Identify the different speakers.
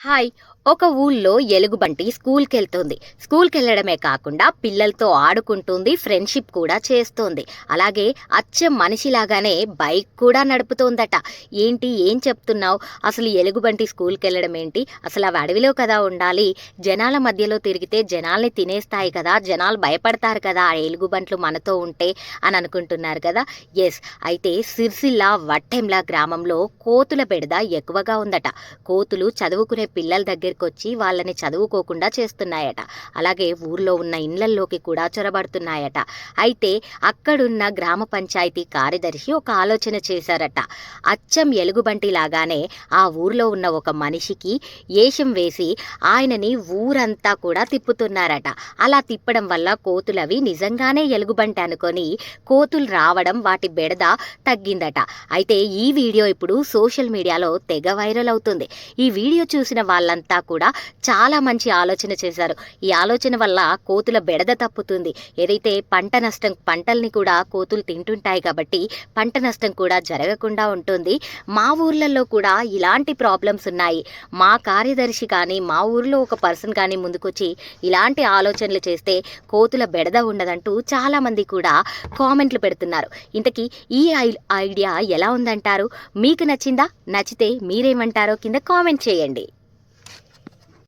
Speaker 1: Hi! ఒక ఊళ్ళో ఎలుగుబంటి స్కూల్‌కెళ్తుంది. స్కూల్‌కెళ్ళడమే కాకుండా పిల్లలతో ఆడుకుంటుంది, ఫ్రెండ్‌షిప్ కూడా చేస్తోంది. అలాగే అచ్చం మనిషిలాగానే బైక్ కూడా నడుపుతోందట. ఏంటి ఏం చెప్తున్నావు? అసలు ఎలుగుబంటి స్కూల్‌కెళ్ళడం ఏంటి? అసలు అవి అడవిలో కదా ఉండాలి. జనాల మధ్యలో తిరిగితే జనాల్ని తినేస్తాయి కదా! జనాలు భయపడతారు కదా! ఆ ఎలుగుబంట్లు మనతో ఉంటే అని అనుకుంటున్నారు కదా! యెస్. అయితే సిరిసిల్ల వట్టెంల గ్రామంలో కోతుల బెడద ఎక్కువగా ఉందట. కోతులు చదువుకునే పిల్లల దగ్గరికొచ్చి వాళ్ళని చదువుకోకుండా చేస్తున్నాయట. అలాగే ఊర్లో ఉన్న ఇండ్లల్లోకి కూడా చొరబడుతున్నాయట. అయితే అక్కడున్న గ్రామ పంచాయతీ కార్యదర్శి ఒక ఆలోచన చేశారట. అచ్చం ఎలుగుబంటి లాగానే ఆ ఊర్లో ఉన్న ఒక మనిషికి ఏషం వేసి ఆయనని ఊరంతా కూడా తిప్పుతున్నారట. అలా తిప్పడం వల్ల కోతులవి నిజంగానే ఎలుగుబంటి అనుకొని కోతులు రావడం వాటి బెడద తగ్గిందట. అయితే ఈ వీడియో ఇప్పుడు సోషల్ మీడియాలో తెగ వైరల్ అవుతుంది. ఈ వీడియో చూసిన వాళ్ళంతా కూడా చాలా మంచి ఆలోచన చేశారు. ఈ ఆలోచన వల్ల కోతుల బెడద తప్పుతుంది. ఏదైతే పంటల్ని కూడా కోతులు తింటుంటాయి కాబట్టి పంట నష్టం కూడా జరగకుండా ఉంటుంది. మా ఊర్లలో కూడా ఇలాంటి ప్రాబ్లమ్స్ ఉన్నాయి. మా కార్యదర్శి కానీ, మా ఊర్లో ఒక పర్సన్ కానీ ముందుకొచ్చి ఇలాంటి ఆలోచనలు చేస్తే కోతుల బెడద ఉండదంటూ చాలామంది కూడా కామెంట్లు పెడుతున్నారు. ఇంతకీ ఈ ఐడియా ఎలా ఉందంటారు? మీకు నచ్చిందా? నచ్చితే మీరేమంటారో కింద కామెంట్ చేయండి.